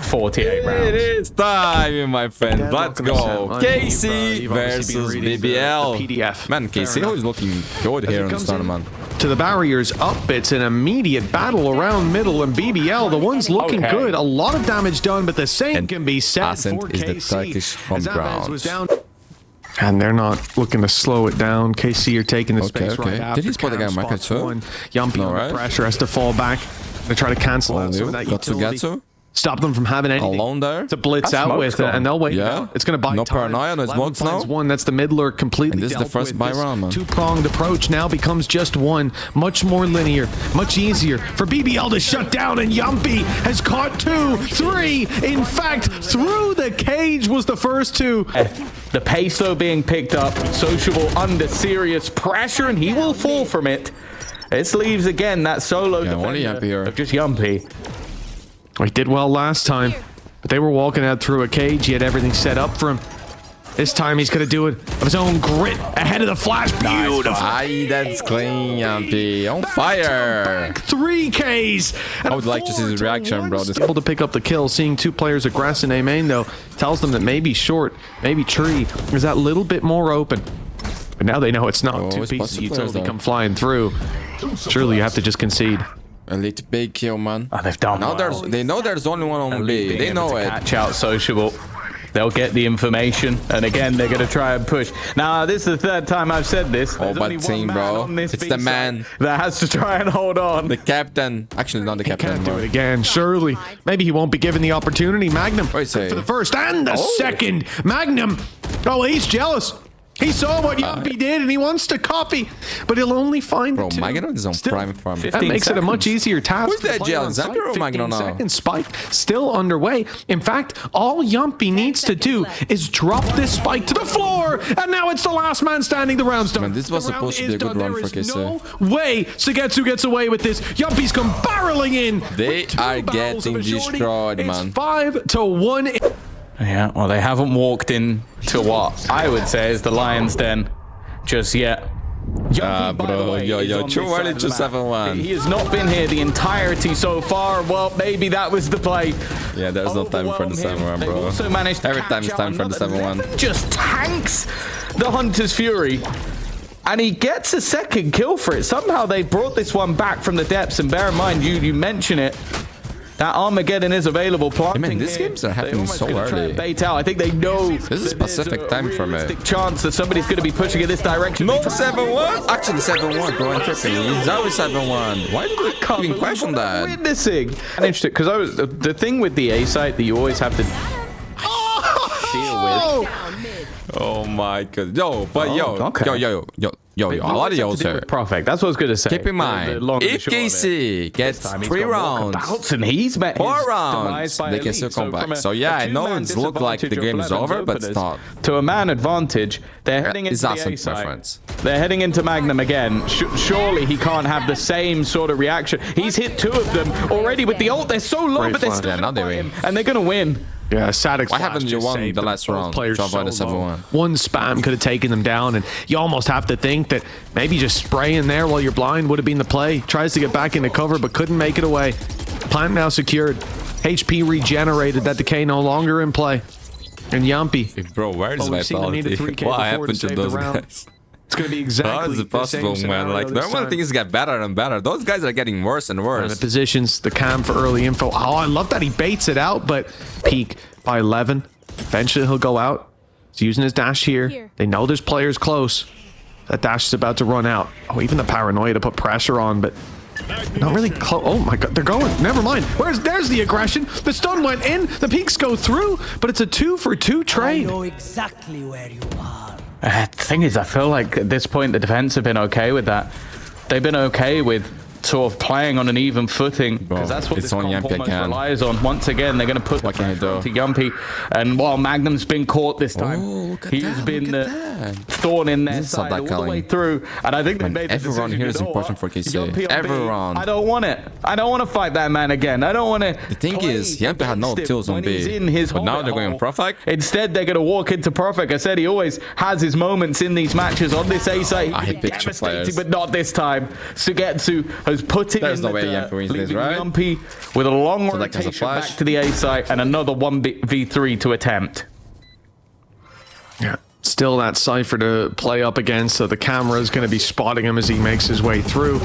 48 rounds. It is time, my friend. Let's go. KC versus BBL. PDF. Man, KC is looking good here in this tournament. To the barriers up, it's an immediate battle around middle, and BBL, the one's looking good. A lot of damage done, but the same can be said for is KC. the Turkish home ground. And they're not looking to slow it down. KC are taking the space right after. Did he spot the guy Michael too? Yumpy under pressure has to fall back. They try to cancel out some of that utility. Stop them from having anything alone there to blitz out with, and they'll wait. Yeah, it's going to buy no time. paranoia, no smokes now. One, that's the middler completely. And this is the first buy round, man. Two-pronged approach now becomes just one, much more linear, much easier for BBL to shut down, and Yumpy has caught 2, 3. In fact, through the cage was the first 2. The peso being picked up, Sociable under serious pressure, and he will fall from it. This leaves again that solo defender of just Yumpy. He did well last time, but they were walking out through a cage. He had everything set up for him. This time he's going to do it of his own grit ahead of the flash. Beautiful. Aye, that's clean, Yumpy. On fire. 3Ks. I would like to see his reaction, bro. Able to pick up the kill. Seeing 2 players aggress in A main, though, tells them that maybe short, maybe tree is that little bit more open. But now they know it's not. 2 pieces of utility come flying through. Surely you have to just concede. Elite big kill, man. Oh, they've done now well. They know there's only one on B. They know it. Catch out Sociable. They'll get the information, and again they're gonna try and push. Now this is the 3rd time I've said this. Oh, but team, bro, it's the man that has to try and hold on. The captain, actually not the captain. Can't do it again. Surely, maybe he won't be given the opportunity. Magnum for say? the first and the second. Magnum. Oh, he's jealous. He saw what Yumpy did, and he wants to copy, but he'll only find the 2. Magnum is on prime farm. That makes it a much easier task. Who's that, Alexander or Magnum now? Second spike still underway. In fact, all Yumpy needs to do is drop this spike to the floor, and now it's the last man standing. The round's done. Man, this was supposed to be a good run for KC. No way Sugetsu gets away with this. Yumpy's come barreling in. They are getting destroyed, man. 5-1. Yeah, well, they haven't walked in to what I would say is the Lion's Den just yet. Bro, yo, too early to 7-1. He has not been here the entirety so far. Well, maybe that was the play. Yeah, there's no time for the 7-1, bro. Also managed every time it's time for the 7-1. Just tanks the Hunter's Fury. And he gets a second kill for it. Somehow they brought this one back from the depths. And bear in mind, you mention it. That Armageddon is available. Planting man, these games are happening so early. Bait out. I think they know this is Pacific time for me. Chance that somebody's going to be pushing in this direction. No 7-1. Actually 7-1, bro. I'm tripping. He's always 7-1. Why did we even question that? Witnessing. And interesting because I was the thing with the A site that you always have to deal with. Oh my god. Yo, but yo, a lot of y'all here. Perfect. That's what I was going to say. Keep in mind, if KC gets 3 rounds, and he's met 4 rounds, they can still come back. So yeah, I know it's looked like the game is over, but it's not. To a man advantage, they're heading into the A site. They're heading into Magnum again. Surely he can't have the same sort of reaction. He's hit 2 of them already with the ult. They're so low, but they're still now they win. And they're going to win. Yeah, Saadhak. Why haven't you won the last round? Players so so 7-1. One spam could have taken them down, and you almost have to think that maybe just spraying there while you're blind would have been the play. Tries to get back into cover, but couldn't make it away. Plant now secured. HP regenerated. That decay no longer in play. And Yumpy. Bro, where is Vitality? What happened to those guys? It's going to be exactly how is it possible, man? Like, normal things get better and better. Those guys are getting worse and worse. The positions, the cam for early info. Oh, I love that he baits it out, but peak by 11. Eventually, he'll go out. He's using his dash here. They know there's players close. That dash is about to run out. Oh, even the paranoia to put pressure on, but not really close. Oh my god, they're going. Never mind. There's the aggression. The stun went in. The peaks go through, but it's a 2-for-2 trade. I know exactly where you are. The thing is, I feel like at this point the defense have been okay with that. They've been okay with sort of playing on an even footing, because that's what this comp almost relies on. Once again, they're going to put what can to Yumpy, and while Magnum's been caught this time, he's been the thorn in their side all the way through, and I think they made the everyone here is important for KC. Everyone. I don't want it. I don't want to fight that man again. I don't want to. The thing is, Yumpy had no tills on B, but now they're going on Perfect. Instead, they're going to walk into Perfect. I said he always has his moments in these matches on this A site. I hate picture players, but not this time. Sugetsu has was putting There's in no the way dirt, Yampi wins this, leaving right? Yampi with a long Saadhak has a rotation flash. back to the A site and another 1v3 to attempt. Yeah. Still that Cypher to play up against, so the camera's going to be spotting him as he makes his way through.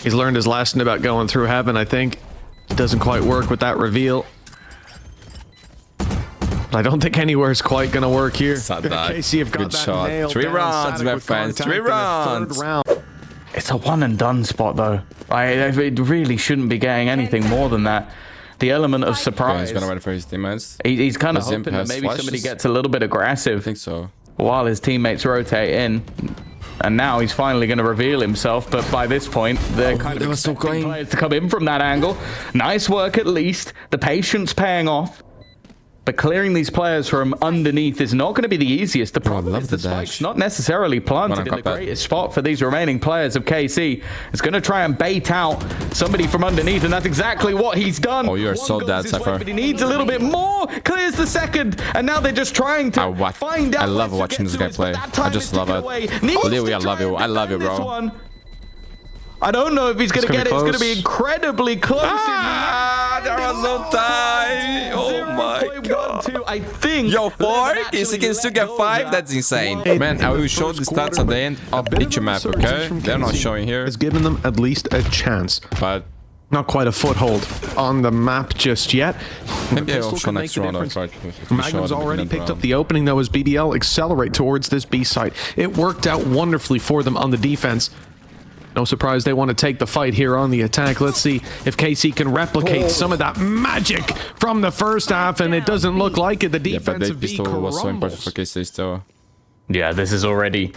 He's learned his lesson about going through heaven, I think. It doesn't quite work with that reveal. But I don't think anywhere is quite going to work here. Saadhak, KC have got good that shot. nailed 3 down. rounds, Saadhak my with friends, contact 3 in the third rounds. round. It's a one and done spot though. It really shouldn't be getting anything more than that. The element of surprise. He's gonna wait for his teammates. He's kind of Does Imp hoping that has maybe somebody flashes? gets a little bit aggressive I think so. while his teammates rotate in. And now he's finally going to reveal himself, but by this point, they're kind they of were still expecting going. players to come in from that angle. Nice work at least. The patience paying off. But clearing these players from underneath is not going to be the easiest. The problem love is the the spike's dash. not necessarily planted in the carpet. greatest spot for these remaining players of KC. It's going to try and bait out somebody from underneath, and that's exactly what he's done. Oh, you are One so goes dead, his way, Cypher. but he needs a little bit more. Clears the second, and now they're just trying to find out. I love ways to watching get this to guy it, but play. that time I just is love ticking it. away. Needs to Louis, I love try you. and I love you, defend bro. this one. I don't know if he's going to get it. It's going to be close. incredibly close. Ah, there was no time. Oh my god. 0.12, I think. Yo, 4? actually Is he can still let get go of 5? that. That's insane. Man, I will show the stats at the end of each map, okay? They're not showing here, Has given them at least a chance. but Not quite a foothold on the map just yet. maybe Pistol I'll show can make next the round. I'll difference. try to show Magnum's the already beginning picked up round. the opening though as BBL accelerate towards this B site. It worked out wonderfully for them on the defense. No surprise they want to take the fight here on the attack. Let's see if KC can replicate some of that magic from the first half, and it doesn't look like it. The Yeah, but the defensive B pistol was so important for crumbles. KC still. Yeah, this is already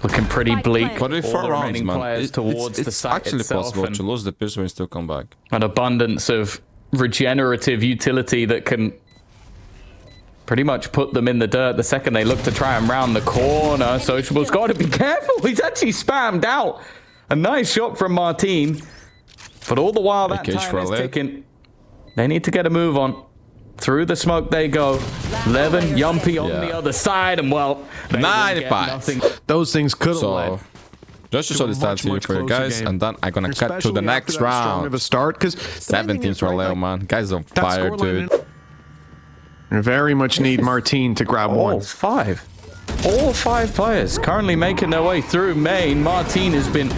looking pretty bleak. But with All 4 the rounds, remaining man, players towards the it's site actually itself, possible and to lose the pistol and still come back. an abundance of regenerative utility that can pretty much put them in the dirt the second they look to try and round the corner. Sociable's got to be careful. He's actually spammed out. A nice shot from Martin. But all the while that cage time for is a leg. ticking. They need to get a move on. Through the smoke they go. Levin, Yumpy on the other side, and well, they will get 95. nothing. Those things could have led. So, just to show the stats here for you closer guys, game. and then I'm gonna cut to Especially the after next that strong of round. a start, 'cause the main 17 thing is, for right, Leo, like, man. Guys on that fire, scoreline dude. You very much need Martin to grab one. All 5. All 5 players currently making their way through main. Martin has been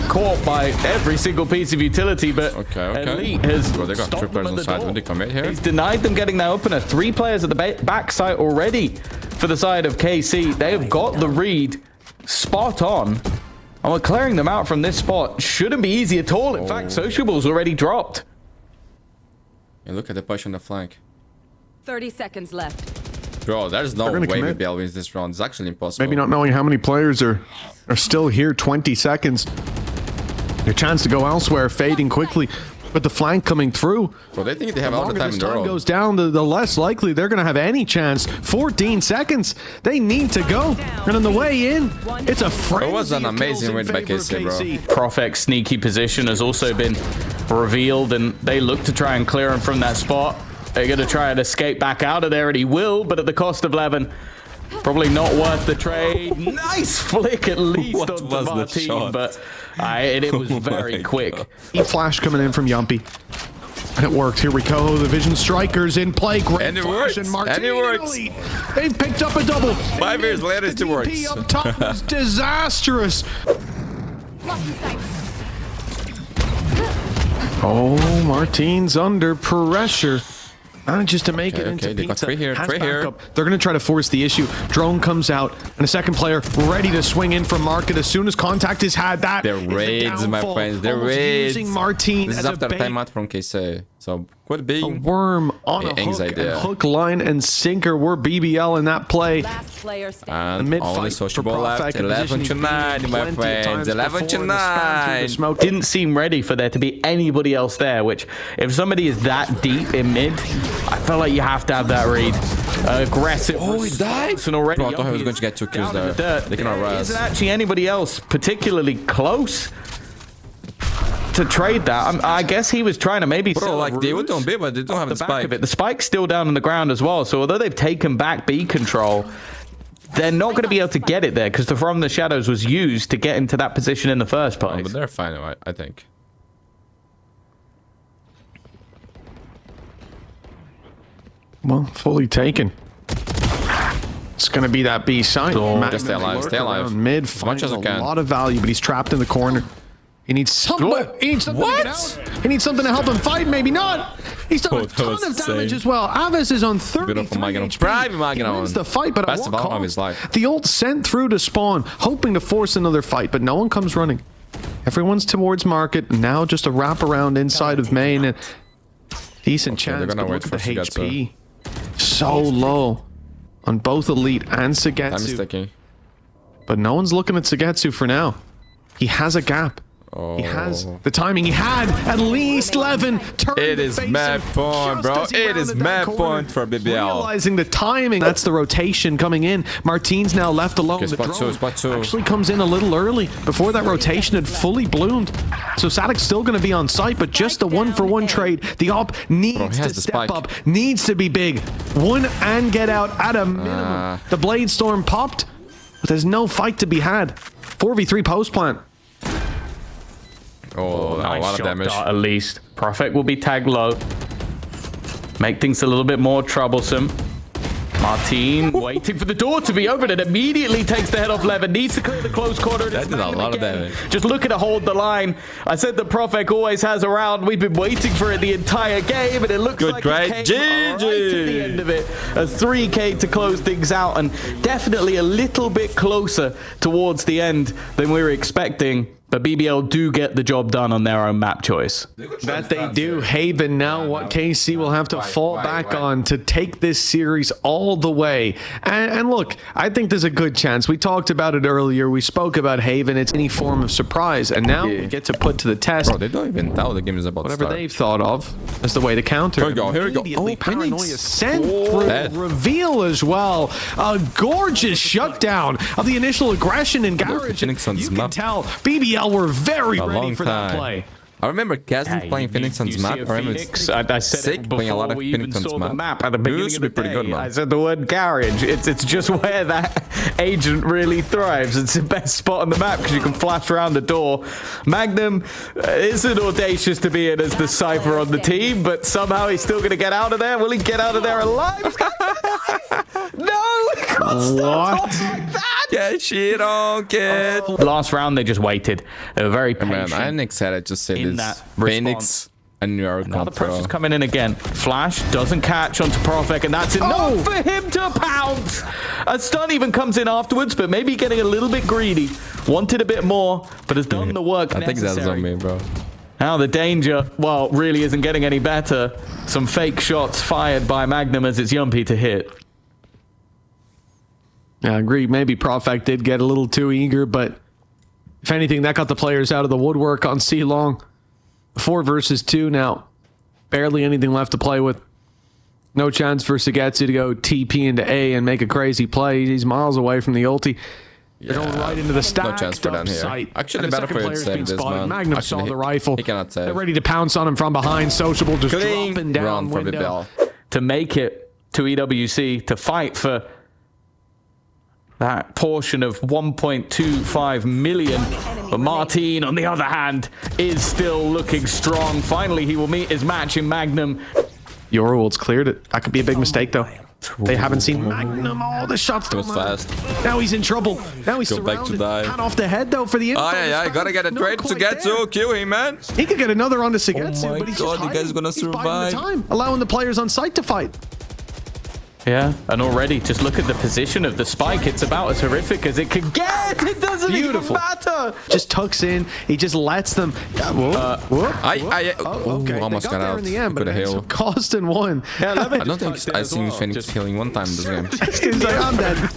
caught by every single piece of utility, but Okay. Elite has Well, they got stopped 3 players them on at the side door. when they commit here. He's denied them getting that opener. 3 players at the back side already for the side of KC. They have got the read spot on. And we're clearing them out from this spot. Shouldn't be easy at all. In fact, Sociable's already dropped. And look at the push on the flank. 30 seconds left. Bro, there's no They're way gonna commit. BBL wins this round. It's actually impossible. Maybe not knowing how many players are still here. 20 seconds. Their chance to go elsewhere fading quickly. With the flank coming through. Bro, they think they have The all the longer time this in the time world. goes down, the less likely they're going to have any chance. 14 seconds. They need to go. And on the way in, it's a frenzy. It was an of kills amazing in win by favor of KC, bro. KC. Profek's sneaky position has also been revealed, and they look to try and clear him from that spot. They're going to try and escape back out of there, and he will, but at the cost of Levin. Probably not worth the trade. Nice flick at least What onto was the Martin, shot? but it was Oh very my quick. God. Flash coming in from Yumpy. And it worked. Here we go. The Vision Strikers in play. Great And it flash, works. and Martin And it works. Elite. They've picked up a double. 5 years later, it The DP works. up top was disastrous. Oh, Martin's under pressure. Manages to make it Okay, into okay, they got pizza. three here, Has three here. backup. They're going to try to force the issue. Drone comes out, and a second player ready to swing in from market as soon as contact is had. That They're is the raids, my downfall. friends. They're Almost raids. using Martin This as is a after a bait. timeout from KC. So, could be. A worm on a hook, Anxiety, and yeah. hook, line, and sinker were BBL in that play. Last player standing. And Mid-fight only for sociable Profek, left. a position 11 he's to been 9, in my plenty of friends. times 11 before to in the span through the 9. smoke. Didn't seem ready for there to be anybody else there, which if somebody is that deep in mid, I feel like you have to have that read. Aggressive. Oh, he died? response, and already Bro, I thought he was Yumpy going to get is 2 kills down in the there. dirt. They cannot There res. isn't actually anybody else particularly close to trade that. I guess he was trying to maybe Bro, sell like, they would Ruse on B, but they don't have the the back spike. of it. The spike's still down on the ground as well, so although they've taken back B control, they're not going to be able to get it there because the From the Shadows was used to get into that position in the first place. But they're fine, I think. Well, fully taken. It's going to be that B side. Just stay alive, stay alive. Mid, Much as I can. A lot of value, but he's trapped in the corner. He needs something. He needs something to get out. He needs something to help him fight. Maybe not. He's done a ton of damage as well. Aves is on 33 HP. He wins the fight, but at what cost? Of his life. The ult sent through to spawn, hoping to force another fight, but no one comes running. Everyone's towards market. Now just a wrap around inside of main. And decent chance, but look at the HP. So low on both Elite and Sagetsu. But no one's looking at Sagetsu for now. He has a gap. He has the timing. He had at least 11. It is mad point, bro. It is mad point for BBL. Realizing the timing. That's the rotation coming in. Martine's now left alone. Okay, spot two. Actually comes in a little early before that rotation had fully bloomed. So Saadhak's still going to be on site, but just a 1-for-1 trade. The op needs to step up, needs to be big. One and get out at a minimum. The Blade Storm popped, but there's no fight to be had. 4v3 post plant. Oh, nice, a lot of damage. At least Prophet will be tagged low, make things a little bit more troublesome. Martine waiting for the door to be opened and immediately takes the head off Levin. Needs to clear the close corner. That did a lot of damage. Just looking to hold the line. I said that Prophet always has a round. We've been waiting for it the entire game, and it looks like it came right to the end of it. A 3K to close things out, and definitely a little bit closer towards the end than we were expecting. But BBL do get the job done on their own map choice. That they do. Haven now what KC will have to fall back on to take this series all the way. And look, I think there's a good chance. We talked about it earlier. We spoke about Haven. It's any form of surprise. And now we get to put to the test. Bro, they don't even know the game is about whatever they've thought of as the way to counter. Here we go. Oh, Paranoia sent through reveal as well. A gorgeous shutdown of the initial aggression in Garage. You can tell BBL were very ready for that play. I remember Kazan playing Phoenix on map. I remember I said it playing a lot of we even Phoenix saw on the map. at the beginning of the day. Good, I said the word garage. It's just where that agent really thrives. It's the best spot on the map because you can flash around the door. Magnum isn't audacious to be in as the Cypher on the team, but somehow he's still going to get out of there. Will he get out of there alive? No! What? Get shit on, kid. Last round, they just waited. They were very patient. Man, I'm excited to say this. Phoenix and New York. Now the pressure's coming in again. Flash doesn't catch onto Profek, and that's enough for him to pounce. A stun even comes in afterwards, but maybe getting a little bit greedy. Wanted a bit more, but has done the work necessary. I think that's on me, bro. Now the danger, well, really isn't getting any better. Some fake shots fired by Magnum as it's Yumpy to hit. Yeah, I agree. Maybe Profek did get a little too eager, but if anything, that got the players out of the woodwork on C-Long. 4 versus 2 now. Barely anything left to play with. No chance for Sagetsu to go TP into A and make a crazy play. He's miles away from the ulti. They're going right into the stack. No chance for down here. Site. Actually, better for you to save this, man. Magnum saw the rifle. He cannot save. They're ready to pounce on him from behind. Sociable just dropping down for window. To make it to EWC, to fight for that portion of 1.25 million. But Martine, on the other hand, is still looking strong. Finally, he will meet his match in Magnum. Yorwald's cleared it. That could be a big mistake, though. They haven't seen Magnum. Oh, the shots was fast. Now he's in trouble. Now he's surrounded. Back to die. Hand off the head, though, for the info. Oh, yeah, gotta get a trade to Sagetsu. Kill him, man. He could get another on to Sagetsu, but he's just hiding. You guys gonna survive. He's biding the time, allowing the players on site to fight. Yeah, and already, just look at the position of the spike. It's about as horrific as it can get. It doesn't even matter. Just tucks in. He just lets them. Okay. Almost got out. In the end, but it cost in one. Yeah, I don't think I've seen Phoenix healing one time this game. He's like, I'm dead.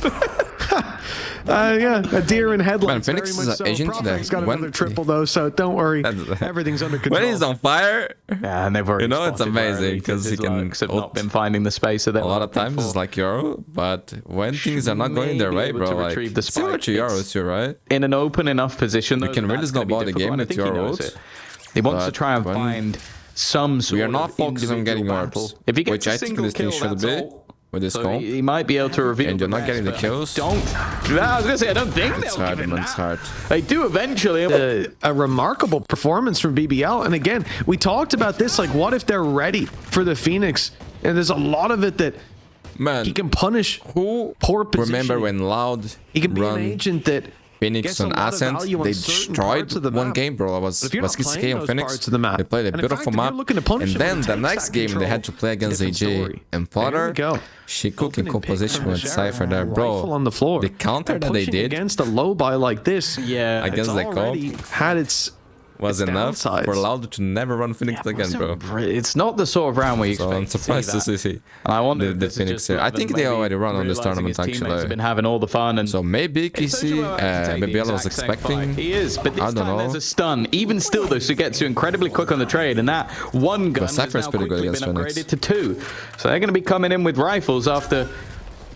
Yeah, a deer in headlights. Man, Phoenix is an agent today. He's got another triple though, so don't worry. Everything's under control. When he's on fire, yeah, and they've already it's amazing because he can. Have not been finding the space of that. A lot of times it's like Euro, but when things are not going their way, bro, like similar to Euros too, right? In an open enough position, you can really snowball the game with Euros. He wants to try and find some sort of we are not focused on getting orbs, if he gets which I think this thing should be. with this So comp. he might be able to reveal. And you're not getting the kills. I was gonna say I don't think It's they'll hard, give him man. It's that. hard. They do eventually. A remarkable performance from BBL. And again, we talked about this, like, what if they're ready for the Phoenix? And there's a lot of it that Man, he can punish who poor position. remember when Loud He can be an run agent that Phoenix gets a on lot of Ascent? value on They certain destroyed parts of the one map. game, bro. I was But if you're not 6K playing on those Phoenix. parts of the map, They played a and in beautiful fact, if you're map. looking to punish And them, then it the takes next that game, they control. had to play against Different AJ story. and There we Potter. go. She cooking Opening composition pick with from Cypher there, Rifle bro. on the floor. The counter And that they pushing did against a low buy like this, Yeah, against it's the comp already had its was enough downsides. for Loud to never run Phoenix again, bro. It's not the sort of round where you So expect I'm surprised to see And I wonder the if this is Phoenix just here. I Levin think they maybe already run on this realizing his tournament, teammates have actually. been having all the fun, and So maybe KC, BBL was expecting. He is, but this I don't time know. there's a stun. Even still, though, Sugetsu incredibly quick on the trade, and that one gun has Cypher's now pretty good quickly against been Phoenix. upgraded to 2. So they're going to be coming in with rifles after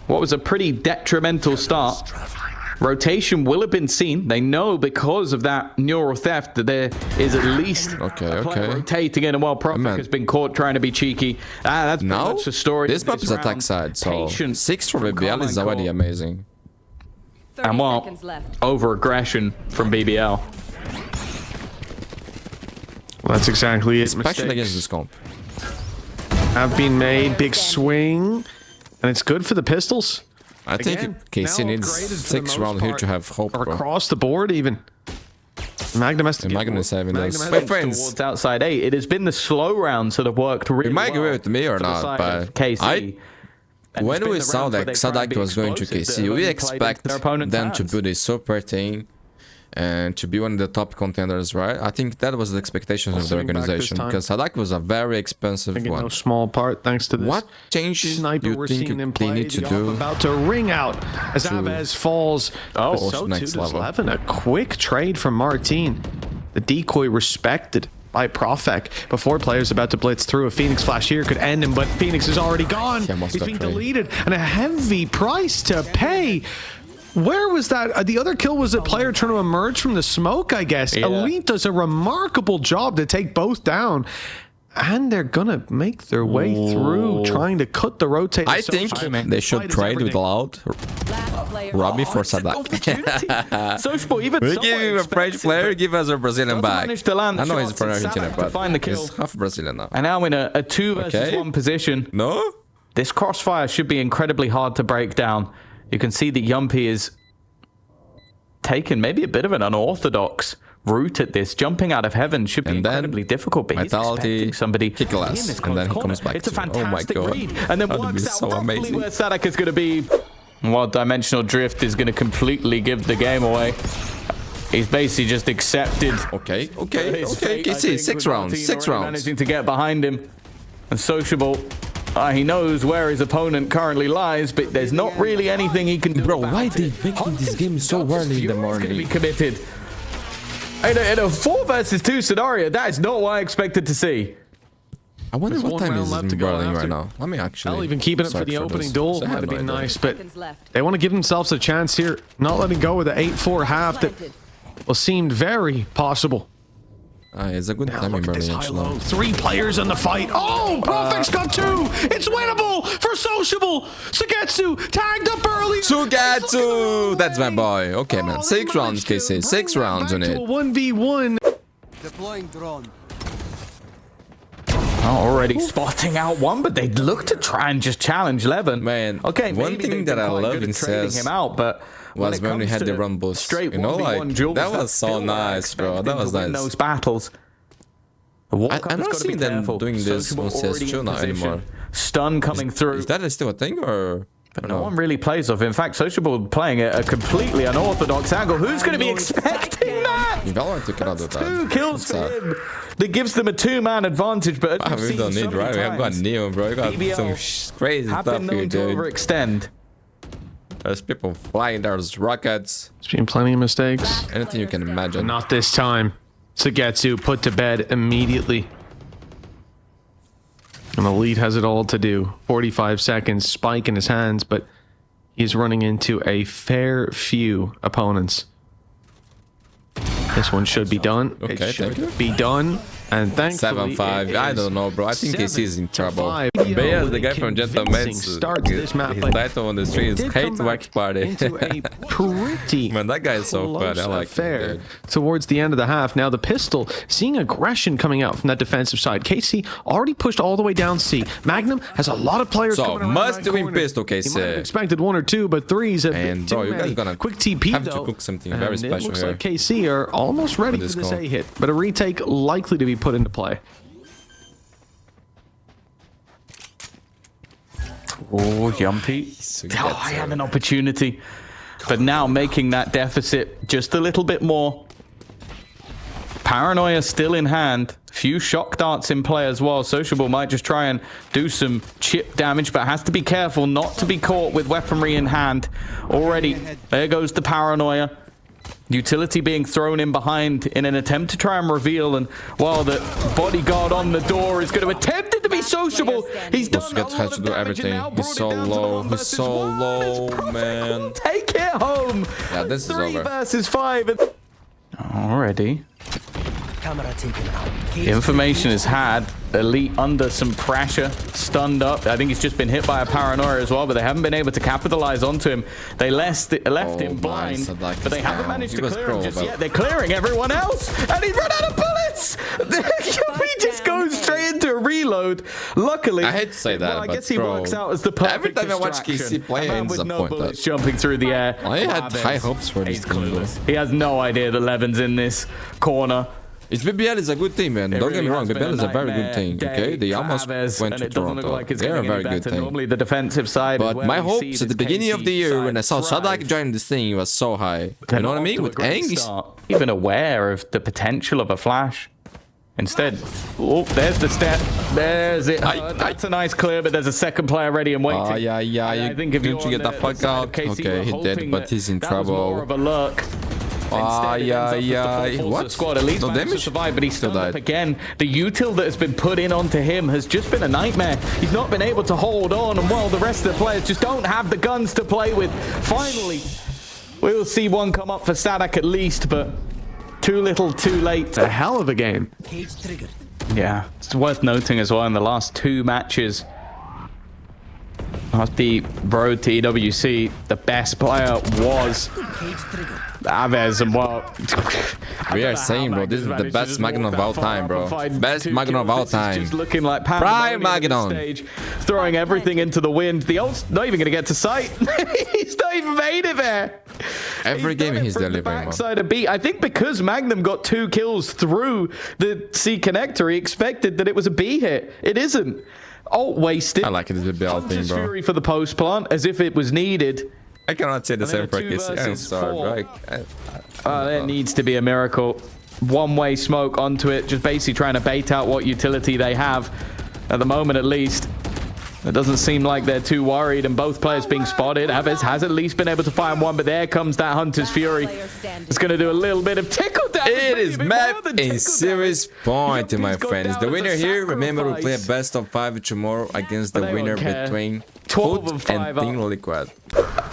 what was a pretty detrimental start. Rotation will have been seen. They know because of that neural theft that there is at least a player rotating in, and while Prophet has been caught trying to be cheeky. That's pretty much the story. This map is attack side, so 6 from BBL is already amazing. And while over aggression from BBL. Well, that's exactly it. Especially against this comp. Have been made. Big swing. And it's good for the pistols. I think KC needs 6 rounds here to have hope, Or bro. across the board, even. Magnum has to get Magnum is having Magnum those. has My to- friends, Towards outside 8. It has been the slow rounds that have worked really you might well agree with me or for the not, side but of KC. And it's when been we the saw rounds where that they try and Saadhak be was going to explosive that KC, have we only played into expect their opponent's them to hands. build a super team and to be one of the top contenders, right? I think that was the expectations of the Sitting back this organization time. because Saadhak was a very expensive Again, no one. small part thanks to this. What changes Sniper you we're think seeing in they play. need to The do? off about to ring out as Abez falls. Oh, But so next too does level. Levin. A quick trade from Martin. The decoy respected by Profek before players about to blitz through. A Phoenix flash here could end him, but Phoenix is already gone. Yeah, must He's have been trade. deleted and a heavy price to pay. Where was that? The other kill was a player trying to emerge from the smoke, I guess. Yeah. Elite does a remarkable job to take both down. And they're going to make their way through, trying to cut the rotate. I think they should trade with Loud Robbie for Saadhak. Sociable, even We give him a French player, give us a Brazilian back. I know he's from Argentina, but find the kill. he's half Brazilian now. And now in a 2 versus 1 position. No? This crossfire should be incredibly hard to break down. You can see that Yumpy is taking maybe a bit of an unorthodox route at this. Jumping out of heaven should be And then incredibly difficult, but he's Vitality, expecting somebody kick ass, in this and then he corner. comes back It's a to it. Oh my fantastic God. read, and then That would works be out so roughly amazing. where Saadhak is going to be. While Dimensional Drift is going to completely give the game away. He's basically just accepted. Okay. his fate, I KC, think, 6 with rounds. Martin 6 already rounds. managing to get behind him. And Sociable, he knows where his opponent currently lies, but there's not really anything he can do. Bro, about why it. they making this game so early in the Fury's morning? gonna be committed. In a 4 versus 2 scenario, that is not what I expected to see. I wonder There's what one time round is left in to go Berlin after. right now. Let me actually. Hell, even keeping it for search the opening this. duel I might have have no been idea. nice, but Seconds left. they want to give themselves a chance here, not letting go with the 8-4 half that well, seemed very possible. It's a good Now time in look at this Berlin, high-low. actually. 3 players in the fight. Oh, Profek's got 2. It's winnable for Sociable. Sugetsu tagged up early. Sugetsu! That's my boy. Okay, man. Oh, 6 rounds, KC. 6 rounds on it. 1v1. Deploying drone. Already spotting out one, but they look to try and just challenge Levin. Man, okay, one maybe thing they've that been I quite love good in at trading CS him out, but was when we it had comes the to run boost. straight You know, 1v1 like, duels, that was that's so still what I nice, bro. expected That was to win nice. those battles. I'm not seeing them doing this on CS2 now anymore. Stun coming through. Is that still a thing, or? But no one really plays off. In fact, Sociable playing a completely unorthodox angle. Who's going to be expecting that? Valorant took it out of that. 2 kills for That's sad. him. That gives them a 2-man advantage. But as We we've don't seen need, so right? many We have got times, Neo, bro. We got BBL some crazy have stuff been here, known to dude. overextend. There's people flying, there's rockets. There's been plenty of mistakes. Anything you can imagine. Not this time. Sugetsu put to bed immediately. And the lead has it all to do. 45 seconds, spike in his hands, but he's running into a fair few opponents. This one should be done. Okay, it should thank you. be done. And thankfully, 7-5. it I is don't know, bro. I think KC is in trouble. 7-5. BBL. Bears, the guy from Gentlemen, starts this map. his title on the stream is Hate Wax Party. Into a pretty Man, that guy is so fun. I like fair it. towards the end of the half. Now the pistol seeing aggression coming out from that defensive side. KC already pushed all the way down C. Magnum has a lot of players So coming around must that win corner. pistol, He might have KC. expected 1 or 2, but 3s have been And too bro, you guys many. gonna Quick TP have though. to cook something very And special it looks here. like KC are almost ready for this this goal. A hit, but a retake likely to be put into play. Oh, Jumpy. Oh, I had an opportunity. But now making that deficit just a little bit more. Paranoia still in hand. Few shock darts in play as well. Sociable might just try and do some chip damage, but has to be careful not to be caught with weaponry in hand. Already, there goes the Paranoia. Utility being thrown in behind in an attempt to try and reveal, and while the bodyguard on the door is going to attempt it to be sociable, he's done a Get lot to of do damage everything. and now He's brought so it down to low. 1 He's versus so 1. low, It's perfect. man. We'll take it home. Yeah, this is 3 over. versus 5. Already. Camera taken out. Information is had. Elite under some pressure, stunned up. I think he's just been hit by a Paranoia as well, but they haven't been able to capitalize onto him. They left him blind, Saadhak but they is haven't down. managed He to was clear pro, him just but- yet. They're clearing everyone else, and he's run out of bullets. He just goes straight into a reload. Luckily, I hate to say that, well, I but guess he bro, works out as the perfect every time I watch distraction. KC play, A I man with no disappointed. bullets jumping through the air. I had Chavez, high hopes for this he's team, though. clueless. He has no idea that Levin's in this corner. It's BBL is a good team, man. It Don't get really me wrong. has been BBL is a very good nightmare team. day Okay, they for almost Chavez, went and to it doesn't look Toronto. like it's They're a getting very any good better. team. Normally the defensive side is But where my we see hopes at the this beginning of the KC year when I side saw Saadhak thrive. join this thing was so high. You know what I Off mean? to a With great Aang, start. Even aware of the potential of a flash. Instead, oh, there's the step. There's it. That's a nice clear, but there's a second player ready and waiting. yeah. I think if Didn't you're you get on that the fuck side of out? KC, Okay, we're he did, hoping but that he's in that was trouble. more of a lurk. Instead, it ends up as the full force of What? the squad. At least No managed to damage? survive, but he's Still still up died. again. The util that has been put in onto him has just been a nightmare. He's not been able to hold on, and while the rest of the players just don't have the guns to play with, finally, we'll see one come up for Saadhak at least, but too little, too late. It's a hell of a game. Cage triggered. Yeah, it's worth noting as well in the last 2 matches. Last the road to EWC, the best player was Cage triggered. Aves, and well, We are saying, bro, this is the best Magnum of all time, bro. Best Magnum of all time. Just looking like Prime pandemonium at Magnum. this stage, throwing everything into the wind. The ult's not even going to get to sight. He's not even made it there. Every game he's from the delivering, bro. backside of B. I think because Magnum got 2 kills through the C connector, he expected that it was a B hit. It isn't. Ult wasted. I like it, this BBL thing, Hunter's bro. Fury for the post plant, as if it was needed. I cannot say the And then same a for 2 KC. I'm versus sorry, 4. bro. There needs to be a miracle. One-way smoke onto it, just basically trying to bait out what utility they have. At the moment, at least. It doesn't seem like they're too worried, and both players being spotted. Aves has at least been able to find one, but there comes that Hunter's Fury. It's going to do a little bit of tickle damage. It is maybe a bit more map than in tickle serious damage. point, my Yuppie's gone friends. down The as a winner here, remember, we play a sacrifice. best of 5 tomorrow against the But they winner don't care. between 12 Foot and 5 and up. Team Liquid.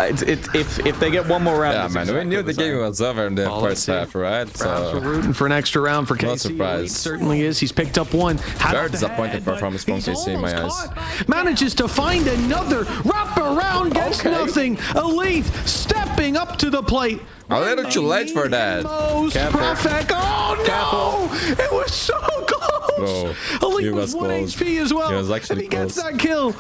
If they get one more round, Yeah, it's man, we exactly knew the game same. was over in the Well, first let's half, right? Perhaps we're So, rooting for an extra round for KC. No surprise. Elite certainly is. He's picked up one. very disappointed performance from KC in my eyes. Manages to find another. Wrap around, gets Okay. nothing. Elite stepping up to the plate. A little too late for that. Most Careful. perfect. Oh no! It was so close. Bro, he Elite was was 1 close. HP as well. He was actually and he gets close. that kill.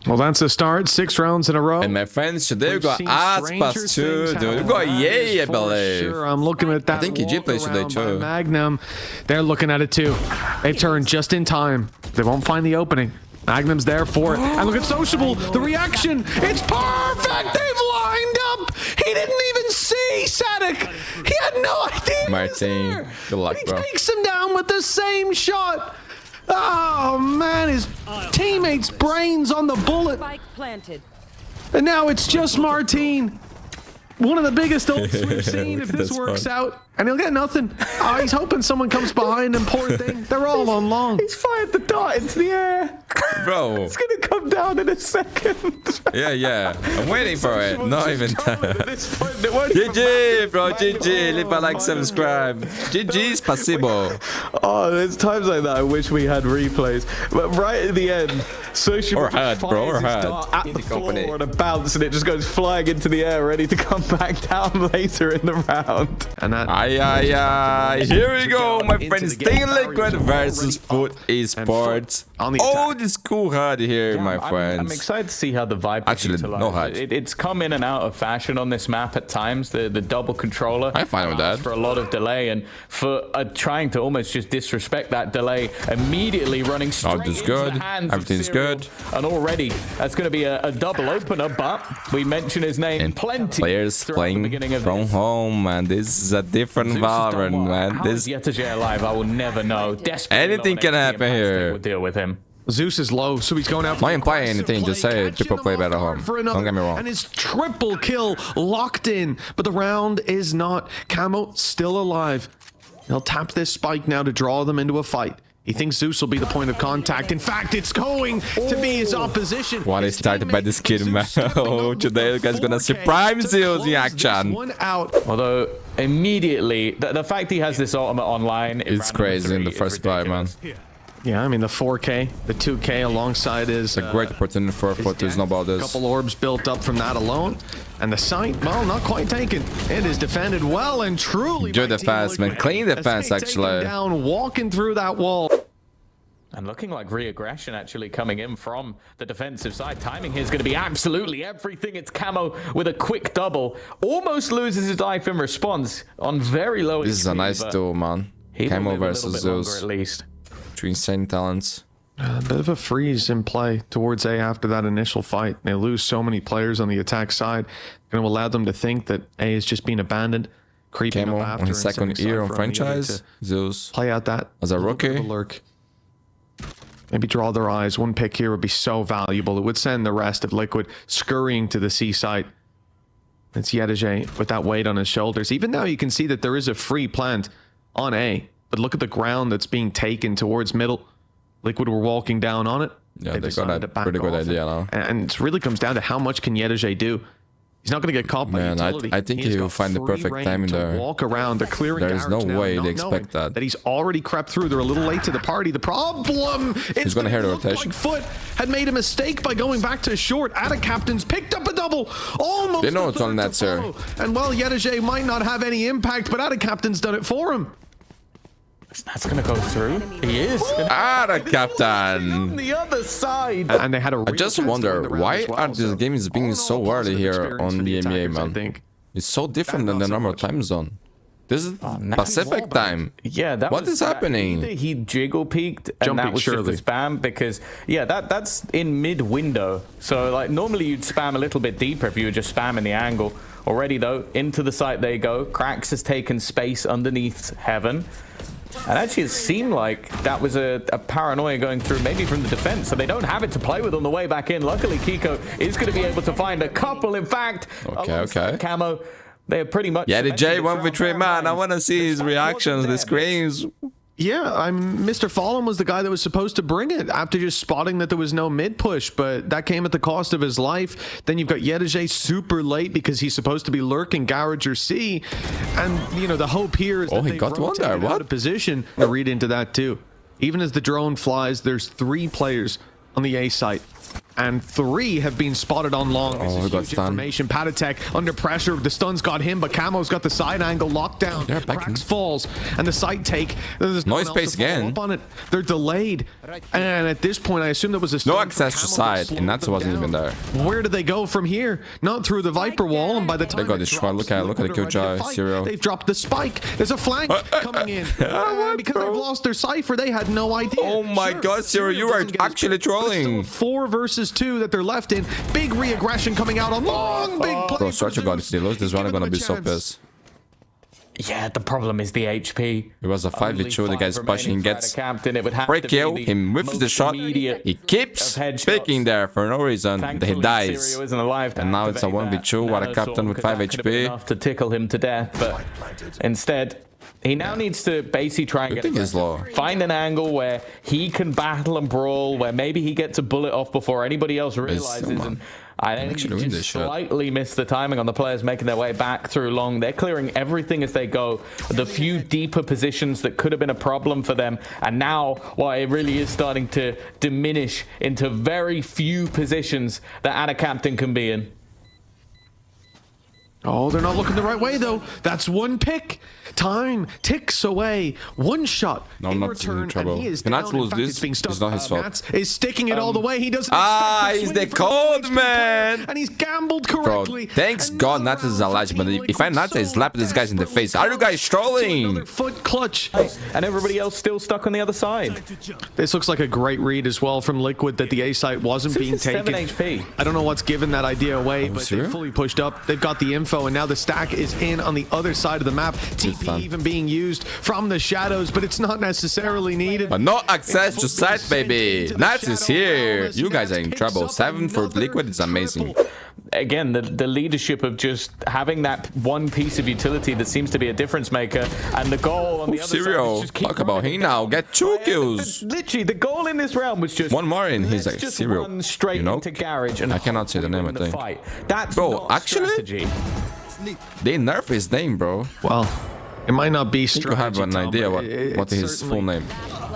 Well, that's a start. 6 rounds in a row. And my friends, today we We've got seen Aspas stranger too, things dude. We happen. got Yay, I For believe. Sure, I'm looking at that. I think EG plays today walk around by too. Magnum, they're looking at it too. They turn just in time. They won't find the opening. Magnum's there for it. And look at Sociable. The reaction. It's perfect. They've lined up. He didn't even see Saadhak. He had no idea. he was Martin, there. good luck, But he bro. takes him down with the same shot. Oh man, his teammate's brains on the bullet. Spike planted. And now it's just Martin. One of the biggest ults we've seen if Look at this this works one. out. And he'll get nothing. Oh, he's hoping someone comes behind him, poor thing. They're all on long. He's fired the dart into the air. Bro, It's going to come down in a second. yeah. I'm waiting for it. Not even time. GG, GG, bro, GG. Leave a like, subscribe. GG's possible. Oh, there's times like that I wish we had replays. But right at the end, Social Or hurt, bro, or hurt. At the floor on a bounce, and it just goes flying into the air, ready to come back down later in the round. And that... Aye. Here we go, my friends. Team Liquid versus Foot Esports. Oh, this cool HUD here, my friends. I'm excited to see how the Viper actually no HUD. It's come in and out of fashion on this map at times. The double controller. I'm fine with that. For a lot of delay, and for trying to almost just disrespect that delay, immediately running straight into good. the hands Everything's of Serial. good. And already that's going to be a double opener, but we mention his name And plenty. players playing from home, man. This is a different Valorant, man. This ETWC alive, I will never know. anything can happen here. We'll deal with him. Zeus is low, so he's going out. I ain't playing anything, just say people play better at home. Don't get me wrong. And his triple kill locked in, but the round is not. Camo still alive. He'll tap this spike now to draw them into a fight. He thinks Zeus will be the point of contact. In fact, it's going to be his opposition. What is started by this kid, man? Oh, today you guys gonna surprise Zeus in action. One out. Although immediately, the fact he has this ultimate online, It's crazy in the first play, man. Yeah, I mean the 4K, the 2K alongside his A great opportunity for to know about this. couple orbs built up from that alone, and the site, well, not quite taken. It is defended well and truly. Good defense, man. Clean defense, actually. Down, walking through that wall. And looking like re-aggression actually coming in from the defensive side. Timing here is going to be absolutely everything. It's Camo with a quick double. Almost loses his life in response on very low. This is a nice duel, man. Camo versus Zeus. At least. Two insane talents. A bit of a freeze in play towards A after that initial fight. They lose so many players on the attack side. Going to allow them to think that A is just being abandoned. Creeping Camo up after on his and second sending year on Cypher immediately franchise. to Zeus play out that as a little bit of rookie. lurk. Maybe draw their eyes. One pick here would be so valuable. It would send the rest of Liquid scurrying to the C site. It's ETWC with that weight on his shoulders. Even now you can see that there is a free plant on A. But look at the ground that's being taken towards middle. Liquid were walking down on it. Yeah, they got decided to a back pretty good off. idea now. And it really comes down to how much can ETWC do. He's not going to get caught by Man, utility. I think He's he will got find the free perfect reign timing to there. walk around. They're clearing There is no garage now, way not they knowing expect that. That he's already crept through. They're a little late to the party. The problem is gonna hear the looked rotation. like Foot had made a mistake by going back to short. Captain's picked up a double. Almost. They know a it's on third that, to sir. follow. And well, ETWC might not have any impact, but Captain's done it for him. That's going to go through. He is. Captain. On the other side. And they had a I just wonder, why are these games being so early here on the EMEA, man? It's so different than the normal time zone. This is Pacific time. Yeah, that What is happening? Either he jiggle peaked and Jump that peak, was just surely. the spam, because yeah, that's in mid window. So like normally you'd spam a little bit deeper if you were just spamming the angle. Already though, into the site they go. Krax has taken space underneath Heaven. And actually it seemed like that was a paranoia going through maybe from the defense, so they don't have it to play with on the way back in. Luckily Kiko is going to be able to find a couple, in fact. Okay. Camo, they are pretty much... Yeah, the J1v3 man, I want to see his reactions, the screens. Yeah, Mr. Fallen was the guy that was supposed to bring it after just spotting that there was no mid push, but that came at the cost of his life. Then you've got ETWC super late because he's supposed to be lurking garage or C, and you know the hope here is that he they got one there. rotated What? out of position. I read into that too. Even as the drone flies, there's 3 players on the A site. And 3 have been spotted on long. This is he got huge stunned. information. Patatek under pressure. The stun's got him, but Camo's got the side angle locked down. They're back in. Krax falls, and the site take. There's no one else space to follow again. up on it. They're delayed. And at this point, I assume there was a No stun from access to Camo side, slowed and that them wasn't down. even there. Where do they go from here? Not through the Viper wall, and by the time got it destroyed. drops, Look at the Liquid are ready to Killjoy, fight. Serial. They've dropped the spike. There's a flank coming in. Because they've lost their Cypher, they had no idea. Oh my God, Serial, you are doesn't get his actually pick, but it's still trolling. a 4 versus 2 that they're left in. Big re-aggression coming out on long, big play. Bro, Structure God, if they lose this round, I'm gonna be so pissed. Yeah, the problem is the HP. It was a 5v2, the guy's pushing, he gets free kill, he whiffs the shot, he keeps picking there for no reason, he dies. And now it's a 1v2, what a captain with 5 HP. Enough to tickle him to death, but instead He now needs to basically try and find an angle where he can battle and brawl, where maybe he gets a bullet off before anybody else realizes. And I think he just slightly missed the timing on the players making their way back through long. They're clearing everything as they go. The few deeper positions that could have been a problem for them. And now, well, it really is starting to diminish into very few positions that Ada Captain can be in. Oh, they're not looking the right way, though. That's one pick. Time ticks away. One shot in return, and he is down. Lose this. It's not his fault. Nats is sticking it all the way. He doesn't. He's the code, man. And he's gambled correctly. Bro, thanks God Nats is alive, but if I Nats, I slap these guys in the face. Are you guys trolling? Foot clutch. And everybody else still stuck on the other side. This looks like a great read as well from Liquid that the A site wasn't being taken. 7 HP. I don't know what's given that idea away, but they fully pushed up. They've got the info, and now the stack is in on the other side of the map. TP even being used from the shadows, but it's not necessarily needed. But no access to site, baby. Nats is here. You guys are in trouble. 7 for Liquid is amazing. Again, the leadership of just having that one piece of utility that seems to be a difference maker, and the goal on the other side is just keep talk about him now. Get 2 kills. Literally, the goal in this round was just one more in his like serial. Straight into garage, and I cannot say the name. I think. That's bro, actually, they nerf his name, bro. Well, it might not be strategy. You have an idea what his full name?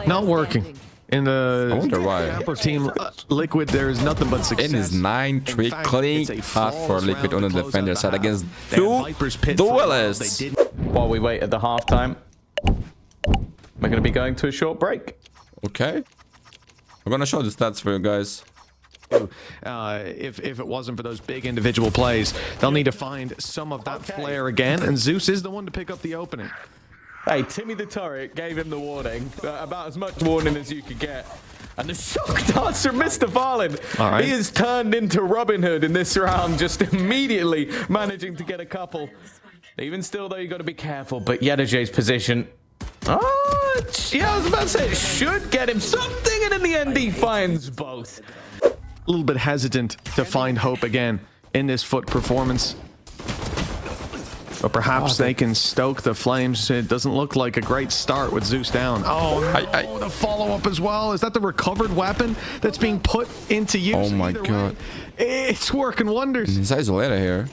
Not working. In the I wonder why. Team Liquid, there is nothing but success. In his 9-3 clean path for Liquid on the defender side against 2 duelists. While we wait at the halftime, we're going to be going to a short break. Okay. We're going to show the stats for you guys. If it wasn't for those big individual plays, they'll need to find some of that flair again, and Zeus is the one to pick up the opening. Hey, Timmy the Turret gave him the warning, about as much warning as you could get. And the shock darts from Mr. Farland. He has turned into Robin Hood in this round, just immediately managing to get a couple. Even still, though, you got to be careful. But Yedajay's position, yeah, I was about to say, it should get him something, and in the end, he finds both. A little bit hesitant to find hope again in this foot performance. But perhaps they can stoke the flames. It doesn't look like a great start with Zeus down. Oh, no, the follow-up as well. Is that the recovered weapon that's being put into use? Oh my God. It's working wonders. He's isolated here.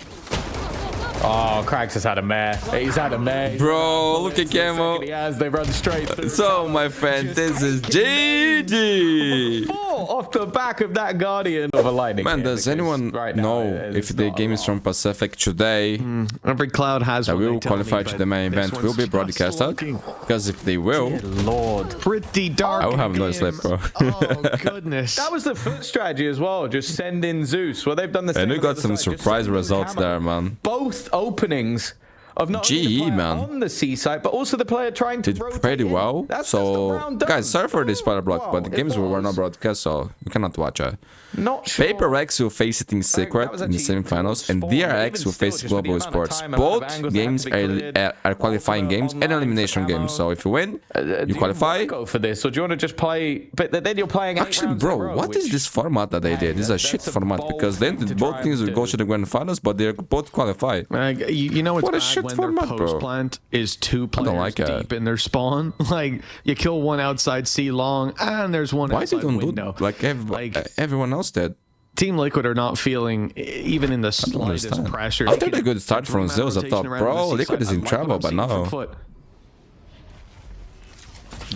Oh, Krax has had a mare. He's had a mare. Bro, look at Camo. They run straight through. So, my friend, this is GG. 4 off the back of that Guardian of a lightning. Man, does anyone know if the game is from Pacific today? Every cloud has that will qualify to the main event will be broadcasted? Because if they will, Lord, pretty dark. I will have no sleep, bro. Oh, goodness. That was the foot strategy as well. Just send in Zeus. Well, they've done the same. And we got some surprise results there, man. Both openings of not only the player on the C site, but also the player trying to did pretty well. So, guys, sorry for this spoiler block, but the games were not broadcast, so you cannot watch it. Not sure. Paper X will face it in secret in the semifinals, and DRX will face Global Esports. Both games are qualifying games and elimination games. So if you win, you qualify. Go for this, or do you want to just play? But then you're playing. Actually, bro, what is this format that they did? This is a shit format because then both teams will go to the grand finals, but they both qualify. You know what a shit format, bro. Plant is 2 players deep in their spawn. Like you kill one outside C long, and there's one outside window. Why they don't do like everyone else did? Team Liquid are not feeling even in the slightest pressure. After a good start from Zeus, I thought, bro, Liquid is in trouble, but no.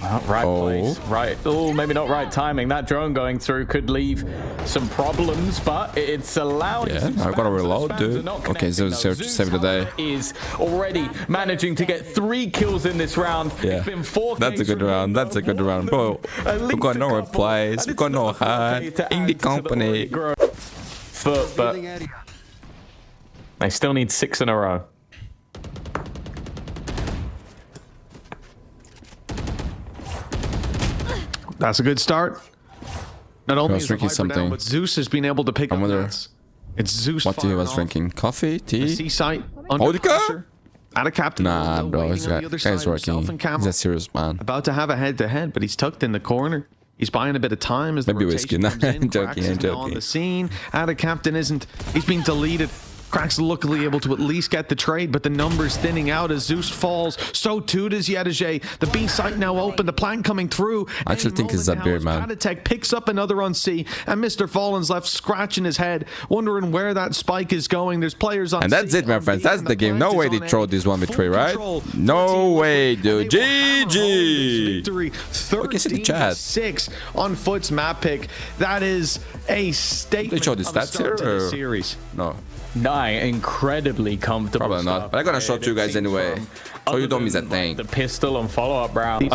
Right place, right. Oh, maybe not right timing. That drone going through could leave some problems, but it's allowing. Yeah, I've got to reload, dude. Okay, Zeus here to save the day. Is already managing to get 3 kills in this round. Yeah, it's been 4 that's a good round. That's a good round, bro. We've got no replies. We've got no hard in the company. Foot, but they still need 6 in a row. That's a good start. Not only is drinking something, but Zeus has been able to pick up Nats. It's Zeus. What he was drinking? Coffee, tea. C site under pressure. Out of captain. Nah, bro, this guy's working. He's a serious man. About to have a head-to-head, but he's tucked in the corner. He's buying a bit of time as the maybe whiskey. Comes in. Joking, on the scene. Out of captain isn't. He's been deleted. Cracks luckily able to at least get the trade, but the numbers thinning out as Zeus falls. So too does Yedege. The B site now open, the plan coming through. I actually think it's that beard, man. Patatech picks up another on C, and Mr. Fallen's left scratching his head, wondering where that spike is going. There's players on And that's C, it, my friends. That's the game. No way they throw this 1v3, right? No way, dude. GG. Victory 13-6 on Foot's map pick. That is a statement. They showed the stats here, to the or? series. No. Nah, incredibly comfortable. Probably not. But I'm gonna show it to you guys anyway, so you don't miss a thing. The pistol and follow-up round.